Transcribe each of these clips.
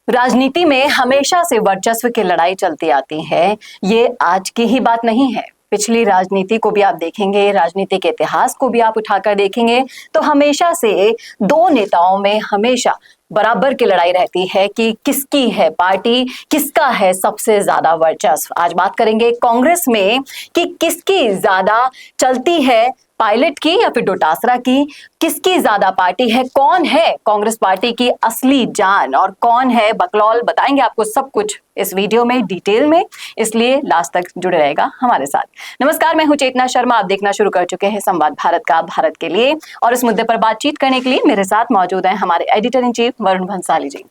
राजनीति में हमेशा से वर्चस्व की लड़ाई चलती आती है। ये आज की ही बात नहीं है। पिछली राजनीति को भी आप देखेंगे, राजनीति के इतिहास को भी आप उठाकर देखेंगे तो हमेशा से दो नेताओं में हमेशा बराबर की लड़ाई रहती है कि किसकी है पार्टी, किसका है सबसे ज्यादा वर्चस्व। आज बात करेंगे कांग्रेस में कि किसकी ज्यादा चलती है, पायलट की या फिर डोटासरा की, किसकी ज्यादा पार्टी है, कौन है कांग्रेस पार्टी की असली जान और कौन है बकलौल। बताएंगे आपको सब कुछ इस वीडियो में डिटेल में, इसलिए लास्ट तक जुड़े रहेगा हमारे साथ। नमस्कार, मैं हूं चेतना शर्मा। आप देखना शुरू कर चुके हैं संवाद भारत का, भारत के लिए, और इस मुद्दे पर बातचीत करने के लिए मेरे साथ मौजूद हैं हमारे editor in chief Varun Bhansali ji.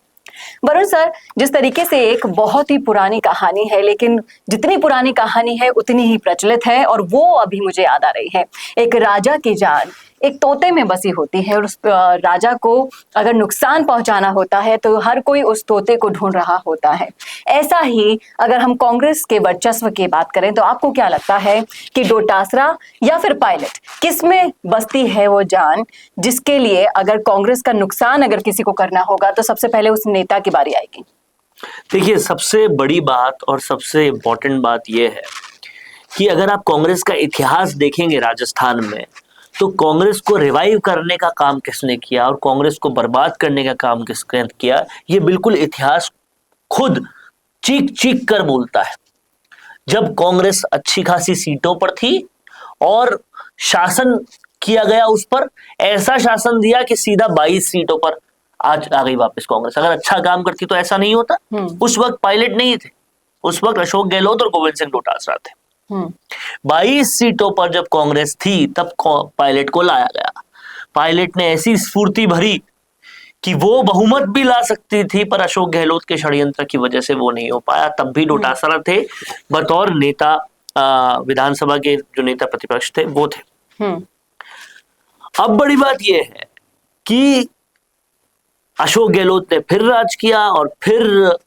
Varun sir, जिस तरीके से एक बहुत ही पुरानी कहानी है, लेकिन जितनी पुरानी कहानी है उतनी ही प्रचलित है, और वो अभी मुझे याद आ रही है। एक राजा की जान एक तोते में बसी होती है, और उस राजा को अगर नुकसान पहुंचाना होता है तो हर कोई उस तोते को ढूंढ रहा होता है। ऐसा ही अगर हम कांग्रेस के वर्चस्व की बात करें तो आपको क्या लगता है कि डोटासरा या फिर पायलट, किसमें बसती है वो जान जिसके लिए अगर कांग्रेस का नुकसान अगर किसी को करना होगा तो सबसे पहले उस नेता की बारी आएगी? देखिए, सबसे बड़ी बात और सबसे इम्पोर्टेंट बात यह है कि अगर आप कांग्रेस का इतिहास देखेंगे राजस्थान में, तो कांग्रेस को रिवाइव करने का काम किसने किया और कांग्रेस को बर्बाद करने का काम किसने किया, ये बिल्कुल इतिहास खुद चीख चीख कर बोलता है। जब कांग्रेस अच्छी खासी सीटों पर थी और शासन किया गया, उस पर ऐसा शासन दिया कि सीधा 22 सीटों पर आज आ गई वापस कांग्रेस। अगर अच्छा काम करती तो ऐसा नहीं होता। उस वक्त पायलट नहीं थे, उस वक्त अशोक गहलोत और गोविंद सिंह डोटासरा थे। 22 सीटों पर जब कांग्रेस थी तब पायलट को लाया गया। पायलट ने ऐसी स्फूर्ति भरी कि वो बहुमत भी ला सकती थी, पर अशोक गहलोत के षड्यंत्र की वजह से वो नहीं हो पाया। तब भी डोटासरा थे बतौर नेता, विधानसभा के जो नेता प्रतिपक्ष थे वो थे। अब बड़ी बात यह है कि अशोक गहलोत ने फिर राज किया और फिर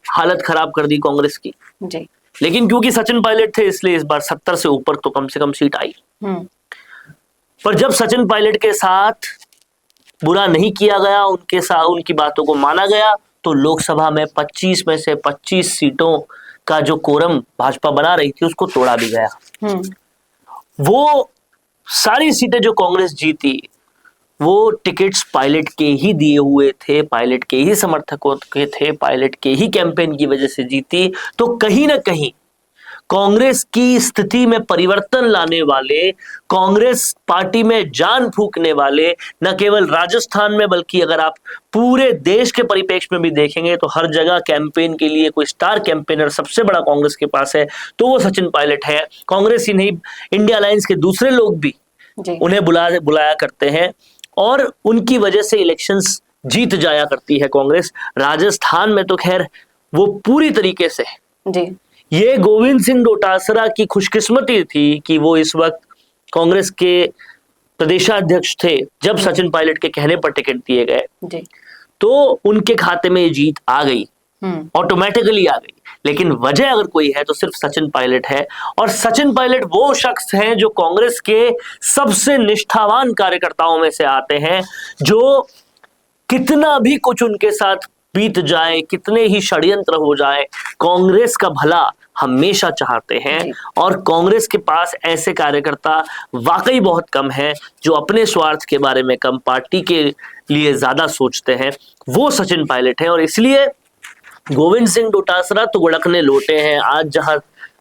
हालत खराब कर दी कांग्रेस की जी। लेकिन क्योंकि सचिन पायलट थे इसलिए इस बार 70 से ऊपर तो कम से कम सीट आई। पर जब सचिन पायलट के साथ बुरा नहीं किया गया, उनके साथ उनकी बातों को माना गया, तो लोकसभा में 25 में से 25 सीटों का जो कोरम भाजपा बना रही थी उसको तोड़ा भी गया। वो सारी सीटें जो कांग्रेस जीती वो टिकट्स पायलट के ही दिए हुए थे, पायलट के ही समर्थकों के थे, पायलट के ही कैंपेन की वजह से जीती। तो कहीं ना कहीं कांग्रेस की स्थिति में परिवर्तन लाने वाले, कांग्रेस पार्टी में जान फूंकने वाले, न केवल राजस्थान में बल्कि अगर आप पूरे देश के परिप्रेक्ष्य में भी देखेंगे तो हर जगह कैंपेन के लिए कोई स्टार कैंपेनर सबसे बड़ा कांग्रेस के पास है तो वो सचिन पायलट है। कांग्रेस ही नहीं, इंडिया अलायंस के दूसरे लोग भी उन्हें बुलाया करते हैं और उनकी वजह से इलेक्शंस जीत जाया करती है कांग्रेस। राजस्थान में तो खैर वो पूरी तरीके से जी। ये गोविंद सिंह डोटासरा की खुशकिस्मती थी कि वो इस वक्त कांग्रेस के प्रदेशाध्यक्ष थे जब सचिन पायलट के कहने पर टिकट दिए गए जी। तो उनके खाते में ये जीत आ गई, ऑटोमेटिकली आ गई। लेकिन वजह अगर कोई है तो सिर्फ सचिन पायलट है, और सचिन पायलट वो शख्स हैं जो कांग्रेस के सबसे निष्ठावान कार्यकर्ताओं में से आते हैं, जो कितना भी कुछ उनके साथ बीत जाए, कितने ही षड्यंत्र हो जाए, कांग्रेस का भला हमेशा चाहते हैं। और कांग्रेस के पास ऐसे कार्यकर्ता वाकई बहुत कम है जो अपने स्वार्थ के बारे में कम, पार्टी के लिए ज्यादा सोचते हैं। वो सचिन पायलट है और इसलिए गोविंद सिंह डोटासरा तो गुड़कने लौटे हैं। आज जहां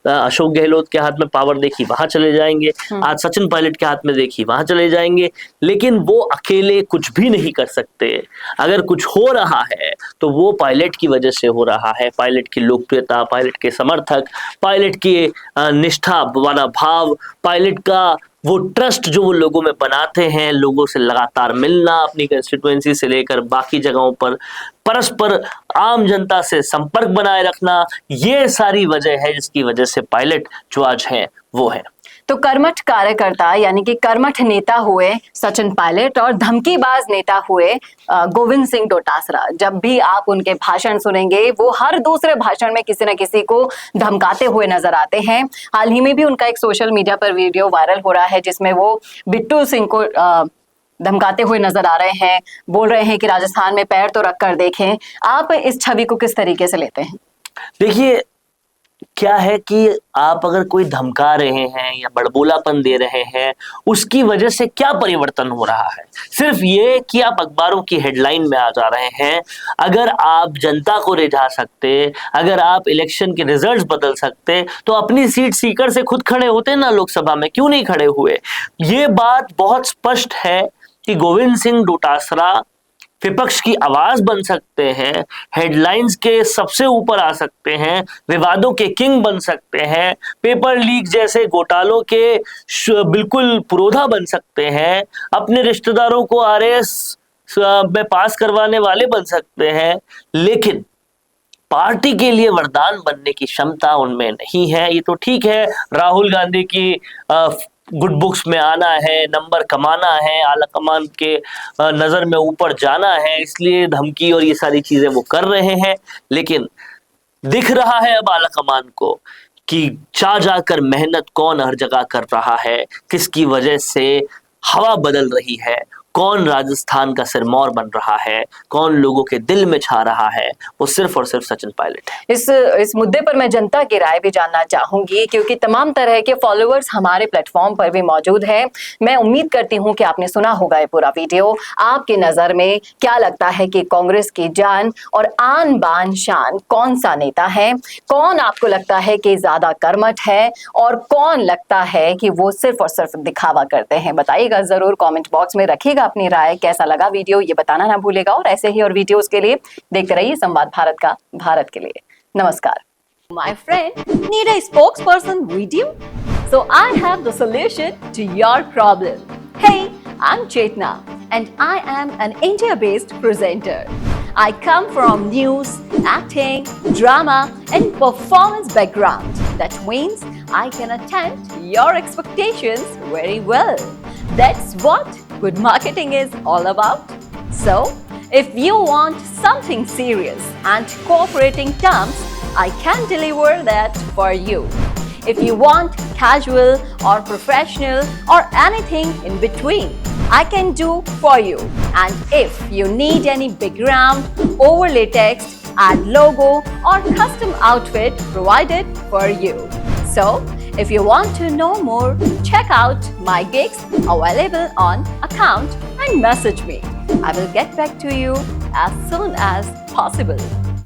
अशोक गहलोत के हाथ में पावर देखी वहां चले जाएंगे, आज सचिन पायलट के हाथ में देखी वहां चले जाएंगे, लेकिन वो अकेले कुछ भी नहीं कर सकते। अगर कुछ हो रहा है तो वो पायलट की वजह से हो रहा है। पायलट की लोकप्रियता, पायलट के समर्थक, पायलट की निष्ठा वाला भाव, पायलट का वो ट्रस्ट जो वो लोगों में बनाते हैं, लोगों से लगातार मिलना, अपनी कंस्टिट्यूएंसी से लेकर बाकी जगहों पर परस्पर आम जनता से संपर्क बनाए रखना, ये सारी वजह है जिसकी वजह से पायलट जो आज है वो है। तो कर्मठ कार्यकर्ता यानी कि कर्मठ नेता हुए सचिन पायलट और धमकीबाज नेता हुए गोविंद सिंह डोटासरा। जब भी आप उनके भाषण सुनेंगे वो हर दूसरे भाषण में किसी न किसी को धमकाते हुए नजर आते हैं। हाल ही में भी उनका एक सोशल मीडिया पर वीडियो वायरल हो रहा है जिसमें वो बिट्टू सिंह को धमकाते हुए नजर आ रहे हैं, बोल रहे हैं कि राजस्थान में पैर तो रख कर देखें। आप इस छवि को किस तरीके से लेते हैं? देखिए, क्या है कि आप अगर कोई धमका रहे हैं या बड़बोलापन दे रहे हैं, उसकी वजह से क्या परिवर्तन हो रहा है? सिर्फ ये कि आप अखबारों की हेडलाइन में आ जा रहे हैं। अगर आप जनता को रिझा सकते, अगर आप इलेक्शन के रिजल्ट्स बदल सकते, तो अपनी सीट सीकर से खुद खड़े होते ना लोकसभा में, क्यों नहीं खड़े हुए? ये बात बहुत स्पष्ट है कि गोविंद सिंह डोटासरा विपक्ष की आवाज बन सकते हैं, हेडलाइंस के सबसे ऊपर आ सकते हैं, विवादों के किंग बन सकते हैं, पेपर लीक जैसे घोटालों के बिल्कुल पुरोधा बन सकते हैं, अपने रिश्तेदारों को आरएस में पास करवाने वाले बन सकते हैं, लेकिन पार्टी के लिए वरदान बनने की क्षमता उनमें नहीं है। ये तो ठीक है, राहुल गांधी की गुड बुक्स में आना है, नंबर कमाना है, आला कमान के नजर में ऊपर जाना है, इसलिए धमकी और ये सारी चीजें वो कर रहे हैं। लेकिन दिख रहा है अब आला कमान को कि जा जाकर मेहनत कौन हर जगह कर रहा है, किसकी वजह से हवा बदल रही है, कौन राजस्थान का सिरमौर बन रहा है, कौन लोगों के दिल में छा रहा है, वो सिर्फ और सिर्फ सचिन पायलट है। इस मुद्दे पर मैं जनता की राय भी जानना चाहूंगी, क्योंकि तमाम तरह के फॉलोअर्स हमारे प्लेटफॉर्म पर भी मौजूद हैं। मैं उम्मीद करती हूं कि आपने सुना होगा ये पूरा वीडियो। आपकी नजर में क्या लगता है कि कांग्रेस की जान और आन बान शान कौन सा नेता है? कौन आपको लगता है कि ज्यादा कर्मठ है और कौन लगता है कि वो सिर्फ और सिर्फ दिखावा करते हैं? बताइएगा जरूर, कमेंट बॉक्स में रखिएगा अपनी राय। कैसा लगा वीडियो ये बताना ना भूलेगा, और ऐसे ही और वीडियोस के लिए देखते रहिए संवाद भारत का, भारत के लिए। नमस्कार। My friend, need a spokesperson video? So I have the solution to your problem. Hey, I'm Chetna and I am an India-based presenter. I come from news, acting, drama and performance background. That means I can attend your expectations very well. That's what good marketing is all about. So, if you want something serious and cooperating terms, I can deliver that for you. If you want casual or professional or anything in between, I can do for you. And if you need any background, overlay text, add logo or custom outfit provided for you. So, if you want to know more, check out my gigs available on account and message me. I will get back to you as soon as possible.